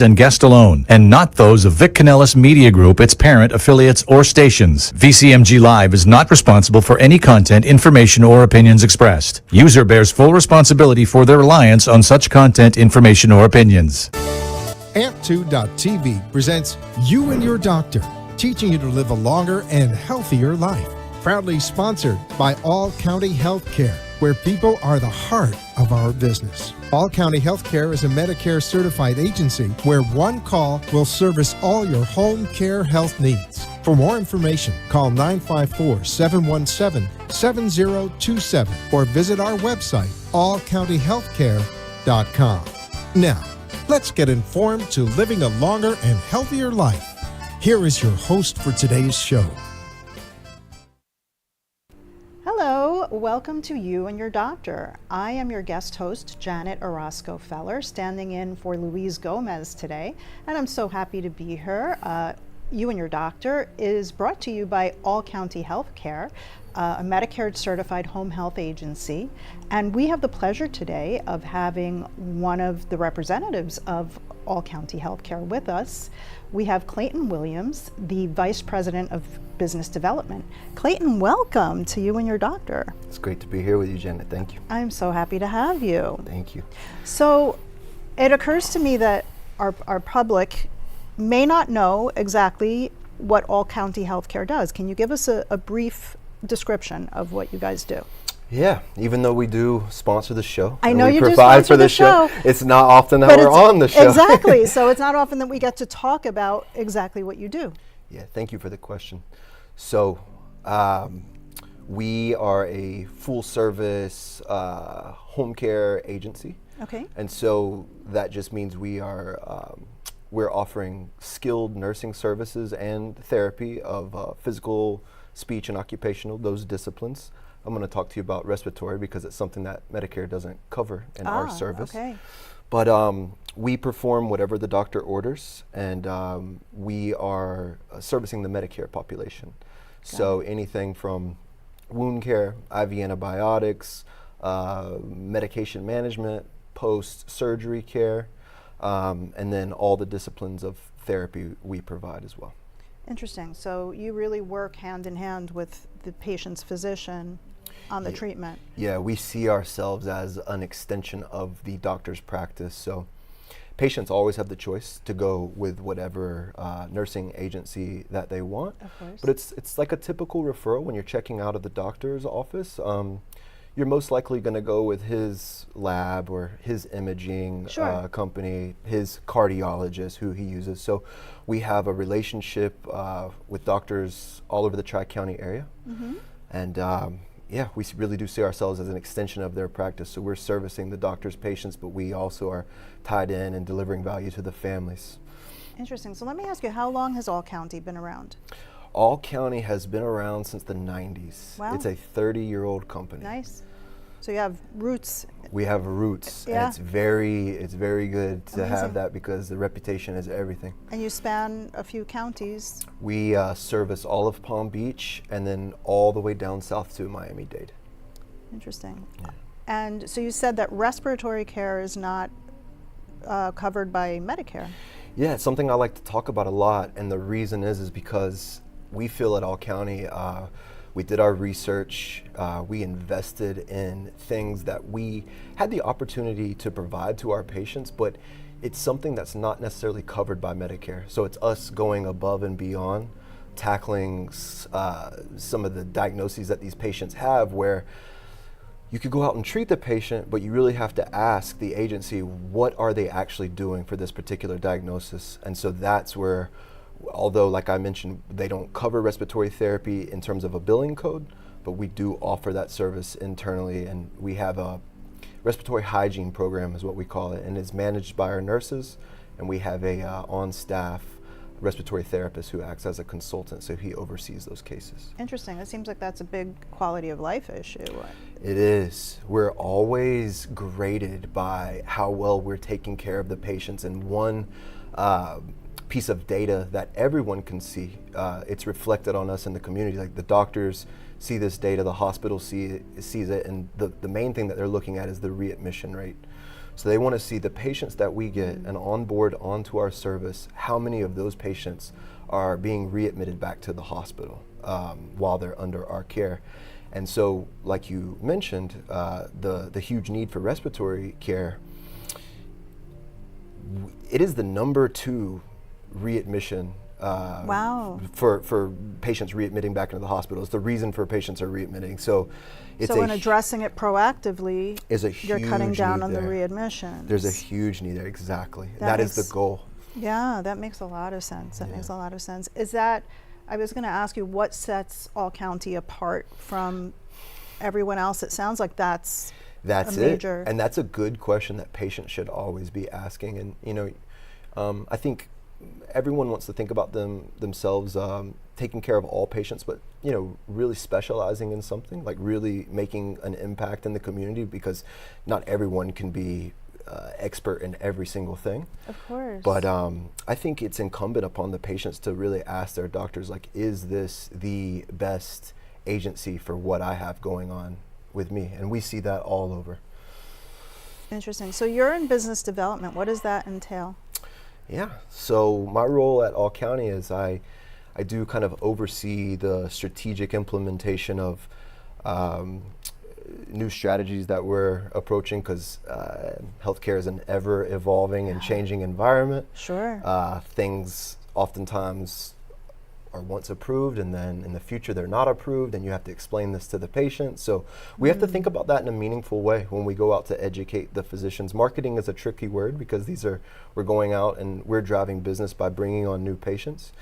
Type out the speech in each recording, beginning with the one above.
and guest alone, and not those of Vic Canellis Media Group, its parent, affiliates, or stations. VCMG Live is not responsible for any content, information, or opinions expressed. User bears full responsibility for their reliance on such content, information, or opinions. Amp2.tv presents You and Your Doctor, teaching you to live a longer and healthier life. Proudly sponsored by All County Healthcare, where people are the heart of our business. All County Healthcare is a Medicare certified agency where one call will service all your home care health needs. For more information, call 954-717-7027 or visit our website, allcountyhealthcare.com. Now, let's get informed to living a longer and healthier life. Here is your host for today's show. Hello, welcome to You and Your Doctor. I am your guest host, Janet Orozco-Feller, standing in for Louise Gomez today, and I'm so happy to be here. You and Your Doctor is brought to you by All County Healthcare, a Medicare certified home health agency, and we have the pleasure today of having one of the representatives of All County Healthcare with us. We have Clayton Williams, the Vice President of Business Development. Clayton, welcome to You and Your Doctor. It's great to be here with you, Janet. Thank you. I'm so happy to have you. Thank you. So it occurs to me that our public may not know exactly what All County Healthcare does. Can you give us a brief description of what you guys do? Yeah, even though we do sponsor the show, I know we you do provide sponsor for the show. show. It's not often that But we're on the show. Exactly. So it's not often that we get to talk about exactly what you do. Yeah, thank you for the question. So we are a full service home care agency. Okay. And so that just means we're offering skilled nursing services and therapy of physical, speech, and occupational, those disciplines. I'm going to talk to you about respiratory because it's something that Medicare doesn't cover in our service. Okay. But we perform whatever the doctor orders, and we are servicing the Medicare population. So anything from wound care, IV antibiotics, medication management, post-surgery care, and then all the disciplines of therapy we provide as well. Interesting. So you really work hand in hand with the patient's physician on the treatment. Yeah, we see ourselves as an extension of the doctor's practice. So patients always have the choice to go with whatever nursing agency that they want. Of course. But it's like a typical referral when you're checking out of the doctor's office. You're most likely going to go with his lab or his imaging company, his cardiologist who he uses. So we have a relationship with doctors all over the Tri-County area. Mm-hmm. And yeah, we really do see ourselves as an extension of their practice. So we're servicing the doctor's patients, but we also are tied in and delivering value to the families. Interesting. So let me ask you, how long has All County been around? All County has been around since the 90s. Wow. It's a 30-year-old company. Nice. So you have roots. We have roots, Yeah. and it's very good to Amazing. have that because the reputation is everything. And you span a few counties. We service all of Palm Beach and then all the way down south to Miami-Dade. Interesting. Yeah. And so you said that respiratory care is not covered by Medicare. Yeah, it's something I like to talk about a lot, and the reason is because we feel at All County, we did our research, we invested in things that we had the opportunity to provide to our patients, but it's something that's not necessarily covered by Medicare. So it's us going above and beyond, tackling some of the diagnoses that these patients have, where you could go out and treat the patient, but you really have to ask the agency, what are they actually doing for this particular diagnosis? And so that's where, although like I mentioned, they don't cover respiratory therapy in terms of a billing code, but we do offer that service internally, and we have a respiratory hygiene program is what we call it, and it's managed by our nurses, and we have a on-staff respiratory therapist who acts as a consultant, so he oversees those cases. Interesting. It seems like that's a big quality of life issue. It is. We're always graded by how well we're taking care of the patients, and one piece of data that everyone can see, it's reflected on us in the community. Like the doctors see this data, the hospital sees it, and the main thing that they're looking at is the readmission rate. So they want to see the patients that we get and onboard onto our service, how many of those patients are being readmitted back to the hospital while they're under our care. And so, like you mentioned, the huge need for respiratory care, it is the number 2 readmission Wow. for patients readmitting back into the hospital. It's the reason for patients are readmitting. So it's So in addressing it proactively, is a you're cutting huge down need on the there. readmissions. There's a huge need there, exactly. That That is the makes- goal. Yeah, that makes a lot of sense. That Yeah. makes a lot of sense. Is that, I was going to ask you, what sets All County apart from everyone else? It sounds like that's That's a major. it. And that's a good question that patients should always be asking. And, you know, I think everyone wants to think about themselves taking care of all patients, but, you know, really specializing in something, like really making an impact in the community, because not everyone can be expert in every single thing. Of course. But I think it's incumbent upon the patients to really ask their doctors, like, is this the best agency for what I have going on with me? And we see that all over. Interesting. So you're in business development. What does that entail? Yeah, so my role at All County is I do kind of oversee the strategic implementation of new strategies that we're approaching, because healthcare is an ever evolving and changing environment. Sure. Things oftentimes are once approved, and then in the future they're not approved, and you have to explain this to the patient. So we have to think about that in a meaningful way when we go out to educate the physicians. Marketing is a tricky word, because we're going out and we're driving business by bringing on new patients.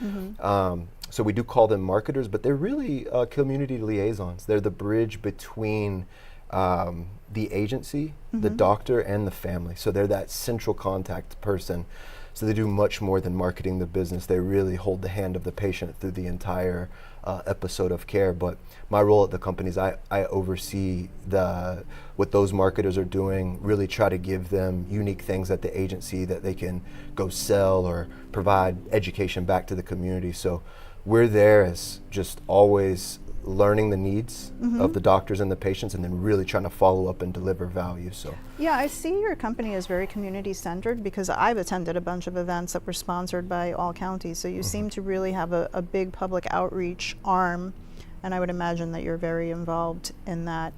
So we do call them marketers, but they're really community liaisons. They're the bridge between the agency, the doctor, and the family. So they're that central contact person. So they do much more than marketing the business. They really hold the hand of the patient through the entire episode of care. But my role at the company is I oversee what those marketers are doing, really try to give them unique things at the agency that they can go sell or provide education back to the community. So we're there as just always learning the needs of the doctors and the patients, and then really trying to follow up and deliver value. So Yeah, I see your company is very community centered, because I've attended a bunch of events that were sponsored by All County. So you seem to really have a big public outreach arm, and I would imagine that you're very involved in that.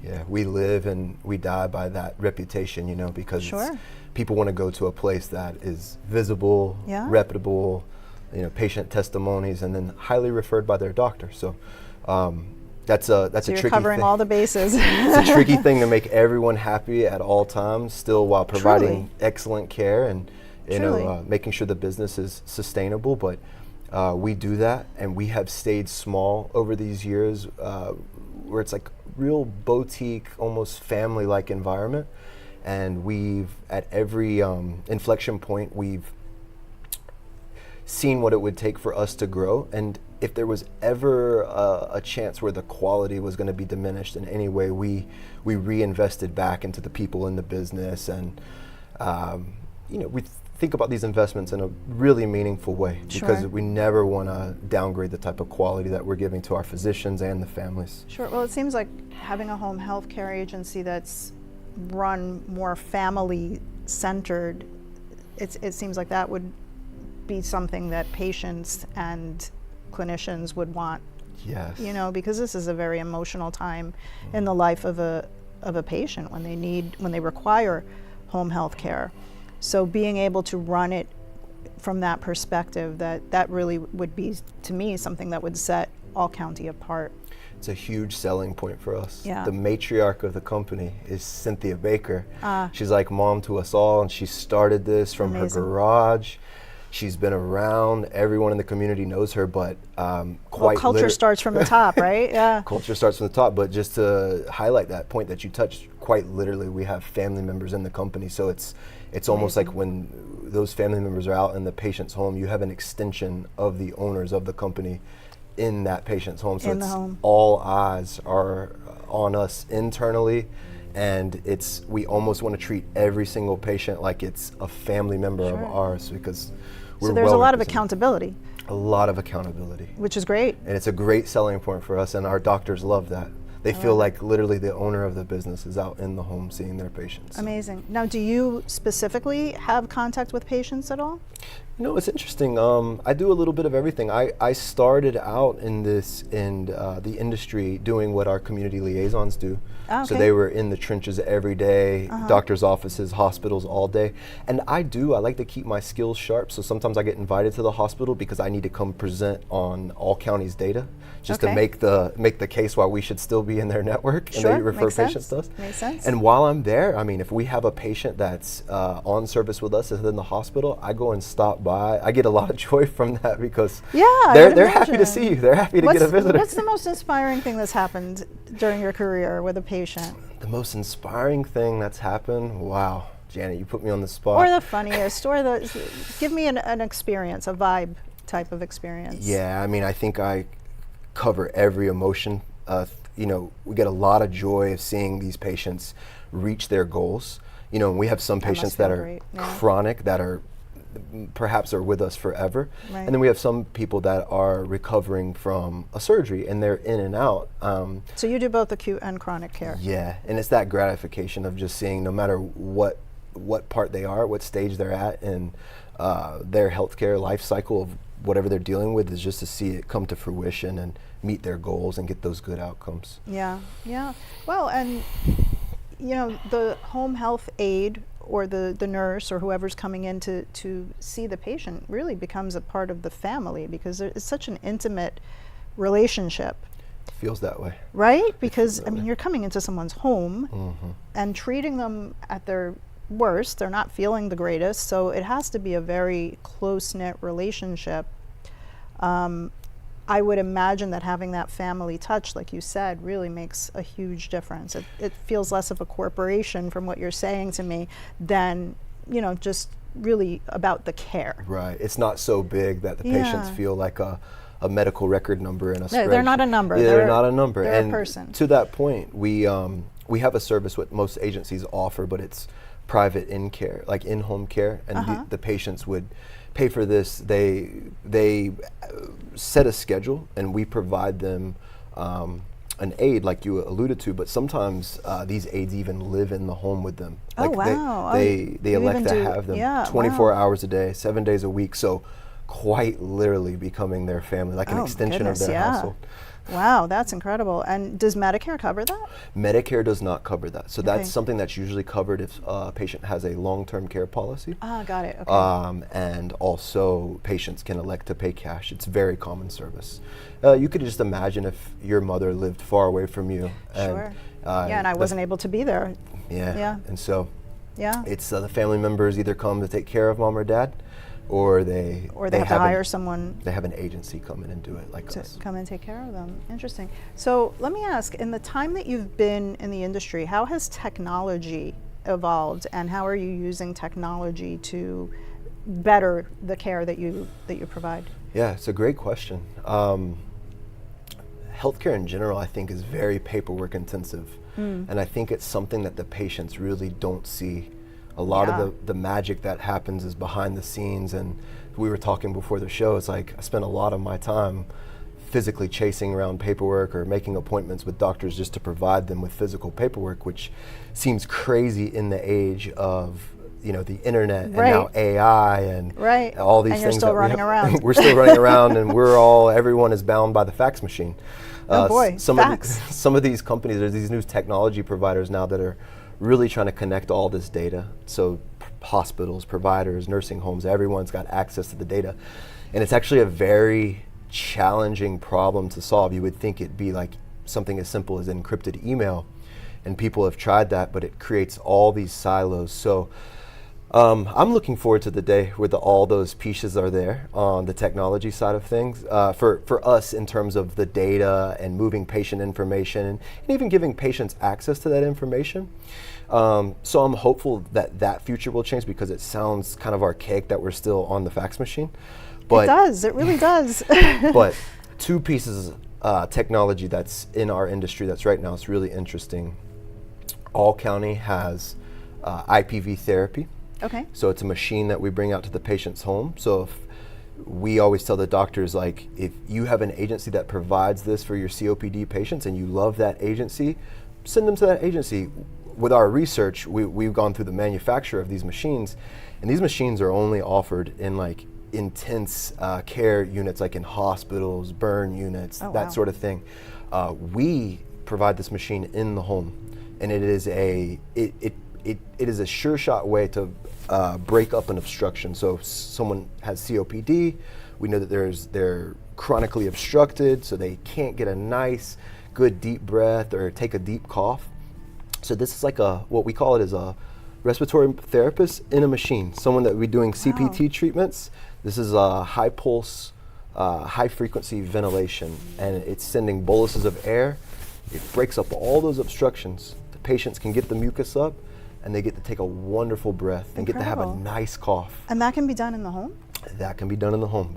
yeah, we live and we die by that reputation, you know, because Sure. people want to go to a place that is visible, Yeah. reputable, you know, patient testimonies, and then highly referred by their doctor. So that's So a you're tricky covering thing. all the bases. It's a tricky thing to make everyone happy at all times, still while providing Truly. excellent care and Truly. making sure the business is sustainable. But we do that, and we have stayed small over these years, where it's like real boutique, almost family-like environment. And we've, at every inflection point, we've seen what it would take for us to grow. And if there was ever a chance where the quality was going to be diminished in any way, we reinvested back into the people in the business. And we think about these investments in a really meaningful way, because Sure. we never want to downgrade the type of quality that we're giving to our physicians and the families. Sure. Well, it seems like having a home health care agency that's run more family centered, it seems like that would be something that patients and clinicians would want, Yes. you know, because this is a very emotional time in the life of a patient when they require home health care. So being able to run it from that perspective, that really would be, to me, something that would set All County apart. It's a huge selling point for us. Yeah. The matriarch of the company is Cynthia Baker. She's like mom to us all, and she started this from Amazing. her garage. She's been around. Everyone in the community knows her, but quite Culture liter- starts from the top, right? Yeah. Culture starts from the top, but just to highlight that point that you touched, quite literally, we have family members in the company. So it's almost like when those family members are out in the patient's home, you have an extension of the owners of the company in that patient's home. So In the home. all eyes are on us internally, and we almost want to treat every single patient like it's a family member of Sure. ours, because we're So there's well a lot of represented. accountability, A lot of accountability. which is great. And it's a great selling point for us, and our doctors love that. They feel like literally the owner of the business is out in the home seeing their patients. Amazing. Now, do you specifically have contact with patients at all? You know, it's interesting. I do a little bit of everything. I started out in the industry doing what our community liaisons do. Oh, So okay. they were in the trenches every day, doctors' offices, hospitals all day. And I like to keep my skills sharp. So sometimes I get invited to the hospital because I need to come present on all counties' data, just to Okay. make the case why we should still be in their network and Sure, they refer makes patients sense. to us. Makes sense. And while I'm there, I mean, if we have a patient that's on service with us in the hospital, I go and stop by. I get a lot of joy from that because Yeah, I would they're happy to imagine. see you. They're happy to get a visitor. What's the most inspiring thing that's happened during your career with a patient? The most inspiring thing that's happened? Wow, Janet, you put me on the spot. Or the funniest, or give me an experience, a vibe type of experience. Yeah, I mean, I think I cover every emotion. You know, we get a lot of joy of seeing these patients reach their goals. You know, we have some That must patients feel that are great, yeah. chronic, that are perhaps are with us forever. Right. And then we have some people that are recovering from a surgery and they're in and out. So you do both acute and chronic care. Yeah, and it's that gratification of just seeing no matter what part they are, what stage they're at in their healthcare life cycle of whatever they're dealing with, is just to see it come to fruition and meet their goals and get those good outcomes. Yeah, yeah. Well, and you know, the home health aide or the nurse or whoever's coming in to see the patient really becomes a part of the family, because it's such an intimate relationship, Feels that way. right? Because I mean, you're coming into someone's home and treating them at their worst. They're not feeling the greatest, so it has to be a very close-knit relationship. I would imagine that having that family touch, like you said, really makes a huge difference. It feels less of a corporation, from what you're saying to me, than, you know, just really about the care. Right. It's not so big that the patients Yeah. feel like a medical record number in a spreadsheet. They're not a number. Yeah, they're not a number. They're And a person. to that point, we have a service what most agencies offer, but it's private in-care, like in-home care, and the patients would pay for this. They set a schedule, and we provide them an aide, like you alluded to. But sometimes these aides even live in the home with them. Oh, Like wow. They You elect even to do- have them yeah, 24 wow. hours a day, 7 days a week. So quite literally becoming their family, like an Oh, extension goodness, of their yeah. household. Wow, that's incredible. And does Medicare cover that? Medicare does not cover that. So Okay. that's something that's usually covered if a patient has a long-term care policy. Ah, got it. Okay. And also patients can elect to pay cash. It's very common service. You could just imagine if your mother lived far away from you. Sure. And, Yeah, and I wasn't able to be there. Yeah. Yeah. And so Yeah. it's the family members either come to take care of mom or dad, or they have to hire someone They have an agency come in and do it like to us. come and take care of them. Interesting. So let me ask, in the time that you've been in the industry, how has technology evolved, and how are you using technology to better the care that you provide? Yeah, it's a great question. Healthcare in general, I think, is very paperwork intensive. And I think it's something that the patients really don't see. A lot Yeah. of the magic that happens is behind the scenes. And we were talking before the show, it's like I spent a lot of my time physically chasing around paperwork or making appointments with doctors just to provide them with physical paperwork, which seems crazy in the age of, you know, the internet and now Right. AI and Right. all these And you're things still that running we have. around. We're still running around, and everyone is bound by the fax machine. Oh boy, fax. Some of these companies, there's these new technology providers now that are really trying to connect all this data. So hospitals, providers, nursing homes, everyone's got access to the data. And it's actually a very challenging problem to solve. You would think it'd be like something as simple as encrypted email, and people have tried that, but it creates all these silos. So I'm looking forward to the day where all those pieces are there on the technology side of things for us in terms of the data and moving patient information and even giving patients access to that information. So I'm hopeful that that future will change, because it sounds kind of archaic that we're still on the fax machine. But It does. It really does. but two pieces of technology that's in our industry that's right now is really interesting. All County has IPV therapy. Okay. So it's a machine that we bring out to the patient's home. So if we always tell the doctors, like, if you have an agency that provides this for your COPD patients and you love that agency, send them to that agency. With our research, we've gone through the manufacture of these machines, and these machines are only offered in like intense care units, like in hospitals, burn units, that sort of thing. We provide this machine in the home, and it is a sure shot way to break up an obstruction. So if someone has COPD, we know that they're chronically obstructed, so they can't get a nice, good deep breath or take a deep cough. So this is like what we call it is a respiratory therapist in a machine, someone that would be doing CPT treatments. This is a high pulse, high frequency ventilation, and it's sending boluses of air. It breaks up all those obstructions. The patients can get the mucus up, and they get to take a wonderful breath and get to have a nice cough. And that can be done in the home? That can be done in the home.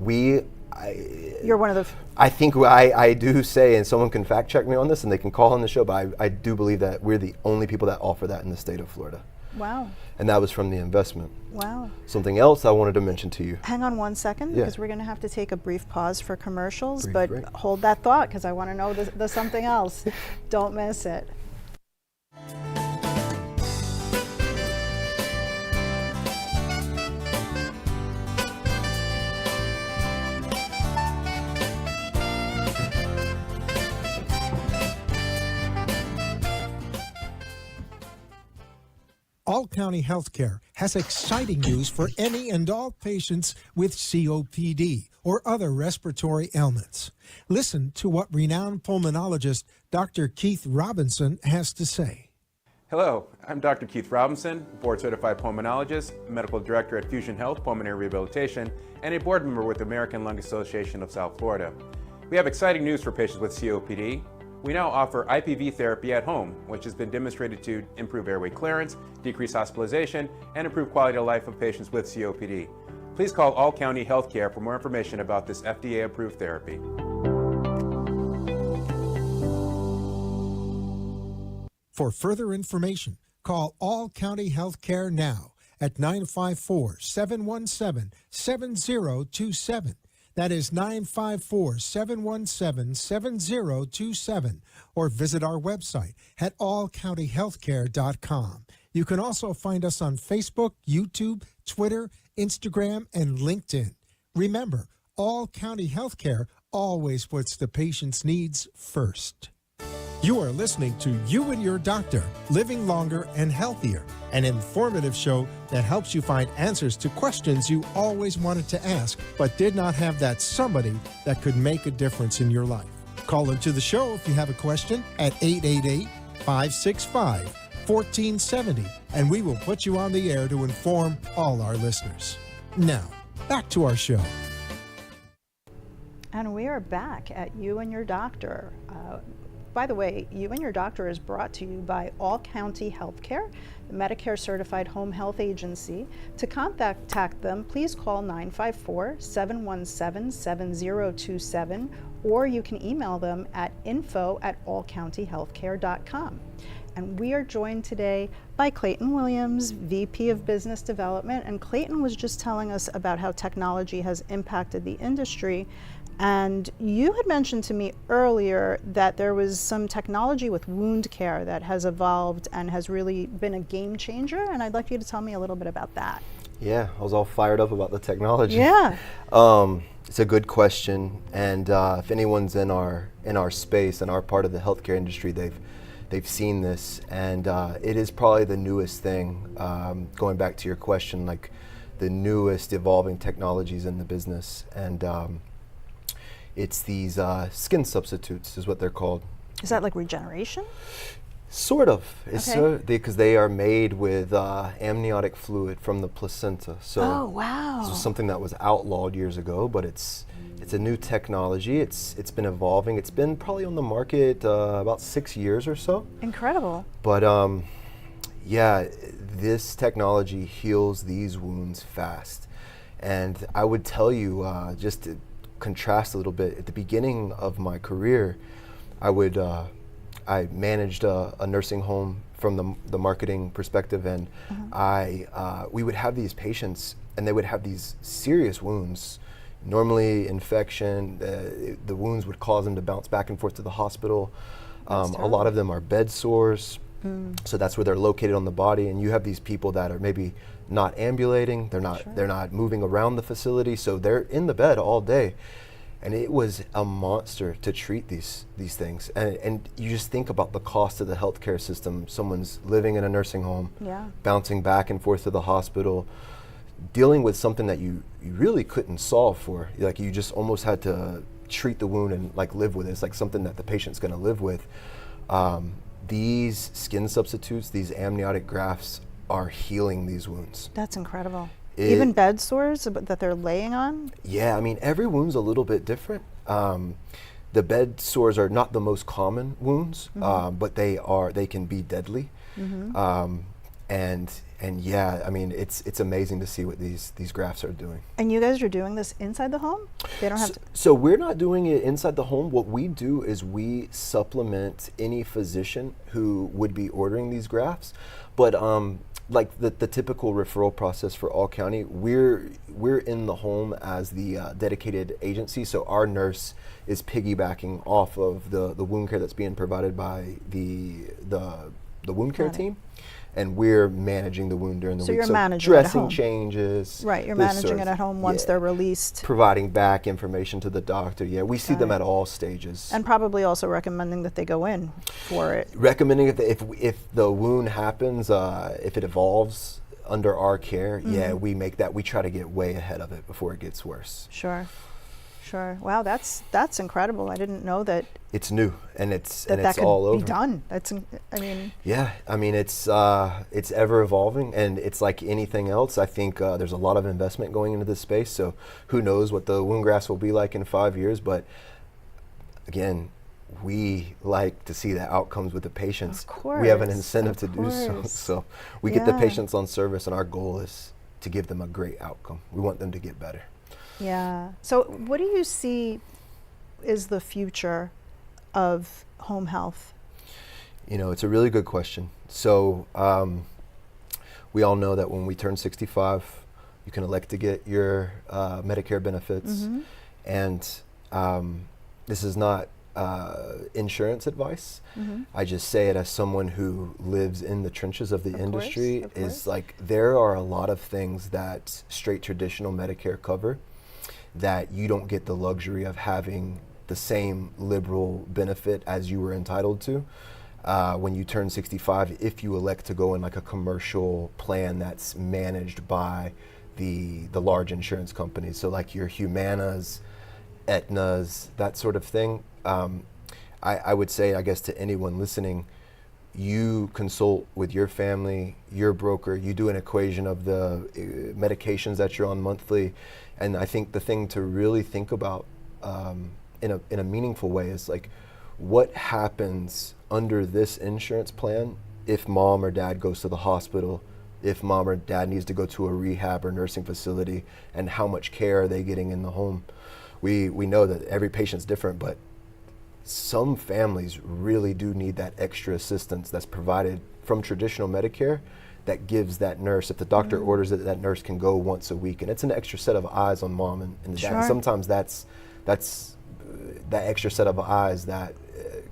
You're one of the... I think I do say, and someone can fact check me on this and they can call on the show, but I do believe that we're the only people that offer that in the state of Florida. Wow. And that was from the investment. Wow. Something else I wanted to mention to you. Hang on one second, because we're going to have to take a brief pause for commercials, but hold that thought, because I want to know the something else. Don't miss it. All County Healthcare has exciting news for any and all patients with COPD or other respiratory ailments. Listen to what renowned pulmonologist Dr. Keith Robinson has to say. Hello, I'm Dr. Keith Robinson, board-certified pulmonologist, medical director at Fusion Health Pulmonary Rehabilitation, and a board member with the American Lung Association of South Florida. We have exciting news for patients with COPD. We now offer IPV therapy at home, which has been demonstrated to improve airway clearance, decrease hospitalization, and improve quality of life of patients with COPD. Please call All County Healthcare for more information about this FDA-approved therapy. For further information, call All County Healthcare now at 954-717-7027. That is 954-717-7027, or visit our website at allcountyhealthcare.com. You can also find us on Facebook, YouTube, Twitter, Instagram, and LinkedIn. Remember, All County Healthcare always puts the patient's needs first. You are listening to You and Your Doctor, Living Longer and Healthier, an informative show that helps you find answers to questions you always wanted to ask, but did not have that somebody that could make a difference in your life. Call into the show if you have a question at 888-565-1470, and we will put you on the air to inform all our listeners. Now, back to our show. And we are back at You and Your Doctor. By the way, You and Your Doctor is brought to you by All County Healthcare, the Medicare Certified Home Health Agency. To contact them, please call 954-717-7027, or you can email them at info@allcountyhealthcare.com. And we are joined today by Clayton Williams, VP of Business Development. And Clayton was just telling us about how technology has impacted the industry. And you had mentioned to me earlier that there was some technology with wound care that has evolved and has really been a game changer. And I'd like you to tell me a little bit about that. Yeah, I was all fired up about the technology. Yeah. It's a good question. And if anyone's in our space and our part of the healthcare industry, they've seen this. And it is probably the newest thing, going back to your question, like the newest evolving technologies in the business. And it's these skin substitutes is what they're called. Is that like regeneration? Sort of. It's because they are made with amniotic fluid from the placenta. So oh, wow. This was something that was outlawed years ago, but it's a new technology. It's been evolving. It's been probably on the market about 6 years or so. Incredible. But yeah, this technology heals these wounds fast. And I would tell you, just to contrast a little bit, at the beginning of my career, I managed a nursing home from the marketing perspective, and we would have these patients, and they would have these serious wounds, Normally, infection, the wounds would cause them to bounce back and forth to the hospital. A lot of them are bed sores, so that's where they're located on the body. And you have these people that are maybe not ambulating, they're not moving around the facility, so they're in the bed all day. And it was a monster to treat these things. And you just think about the cost of the healthcare system. Someone's living in a nursing home, bouncing back and forth to the hospital, dealing with something that you really couldn't solve for. Like, you just almost had to treat the wound and like live with it. It's like something that the patient's gonna live with. These skin substitutes, these amniotic grafts, are healing these wounds. That's incredible. Even bed sores that they're laying on? Yeah, I mean, every wound's a little bit different. The bed sores are not the most common wounds, but they can be deadly. And yeah, I mean, it's amazing to see what these grafts are doing. And you guys are doing this inside the home? They don't have to. So we're not doing it inside the home. What we do is we supplement any physician who would be ordering these grafts. But like the typical referral process for all county, we're in the home as the dedicated agency. So our nurse is piggybacking off of the wound care that's being provided by the wound care team, and we're managing the wound during the week. So you're managing dressing it at home. Changes. Right, you're managing it at home once they're released. Providing back information to the doctor. Yeah, we see them at all stages. And probably also recommending that they go in for it. Recommending if the wound happens, if it evolves under our care, we try to get way ahead of it before it gets worse. Sure. Wow, that's incredible. I didn't know that. It's new, and it's all over. That could be done. Yeah, I mean, it's ever evolving, and it's like anything else. I think there's a lot of investment going into this space. So who knows what the wound grafts will be like in 5 years? But again, we like to see the outcomes with the patients. Of course, we have an incentive to do so. So we get the patients on service, and our goal is to give them a great outcome. We want them to get better. Yeah. So what do you see is the future of home health? You know, it's a really good question. So we all know that when we turn 65, you can elect to get your Medicare benefits. And this is not insurance advice. I just say it as someone who lives in the trenches of the industry. Is like, there are a lot of things that straight traditional Medicare cover that you don't get the luxury of having the same liberal benefit as you were entitled to when you turn 65, if you elect to go in like a commercial plan that's managed by the large insurance companies. So like your Humanas, Aetnas, that sort of thing. I would say, I guess, to anyone listening, you consult with your family, your broker, you do an equation of the medications that you're on monthly. And I think the thing to really think about in a meaningful way is like, what happens under this insurance plan if mom or dad goes to the hospital, if mom or dad needs to go to a rehab or nursing facility, and how much care are they getting in the home? We know that every patient's different, but some families really do need that extra assistance that's provided from traditional Medicare that gives that nurse, if the doctor orders it, that nurse can go once a week. And it's an extra set of eyes on mom and the dad. And sometimes that's that extra set of eyes that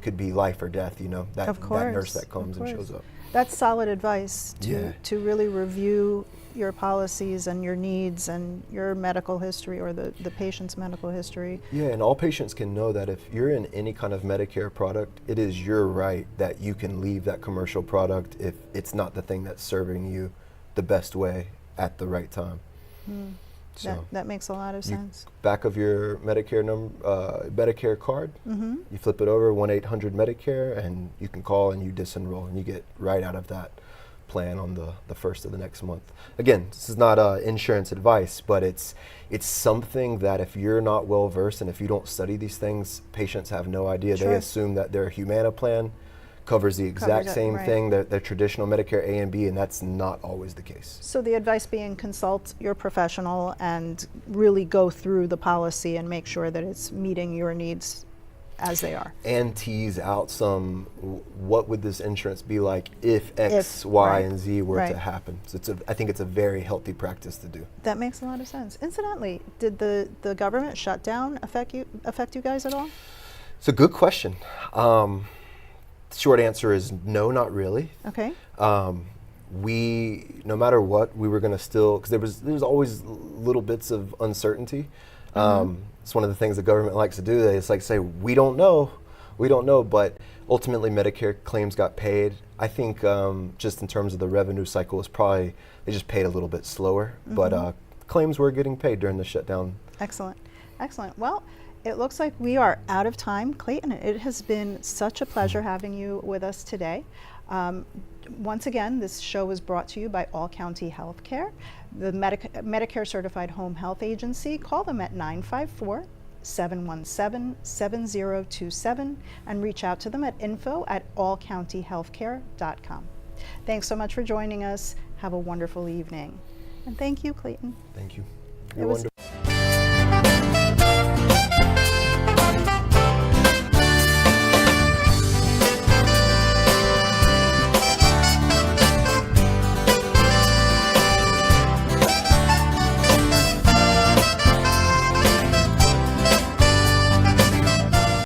could be life or death, you know, that nurse that comes and shows up. That's solid advice to really review your policies and your needs and your medical history, or the patient's medical history. Yeah, and all patients can know that if you're in any kind of Medicare product, it is your right that you can leave that commercial product if it's not the thing that's serving you the best way at the right time. So that makes a lot of sense. Back of your Medicare card, you flip it over, 1-800-Medicare, and you can call and you disenroll, and you get right out of that plan on the first of the next month. Again, this is not insurance advice, but it's something that if you're not well versed and if you don't study these things, patients have no idea. They assume that their Humana plan covers the exact same thing, their traditional Medicare A and B, and that's not always the case. So the advice being, consult your professional and really go through the policy and make sure that it's meeting your needs as they are. And tease out some, what would this insurance be like if X, If, Y, right, and Z were right. to happen. So I think it's a very healthy practice to do. That makes a lot of sense. Incidentally, did the government shutdown affect you guys at all? It's a good question. Short answer is no, not really. Okay. We, no matter what, we were going to still, because there was always little bits of uncertainty. It's one of the things the government likes to do. It's like say, we don't know, but ultimately Medicare claims got paid. I think just in terms of the revenue cycle, it's probably, they just paid a little bit slower, but claims were getting paid during the shutdown. Excellent. Excellent. Well, it looks like we are out of time. Clayton, it has been such a pleasure having you with us today. Once again, this show is brought to you by All County Healthcare, the Medicare Certified Home Health Agency. Call them at 954-717-7027 and reach out to them at info@allcountyhealthcare.com. Thanks so much for joining us. Have a wonderful evening. And thank you, Clayton. Thank you. It You're was wonderful.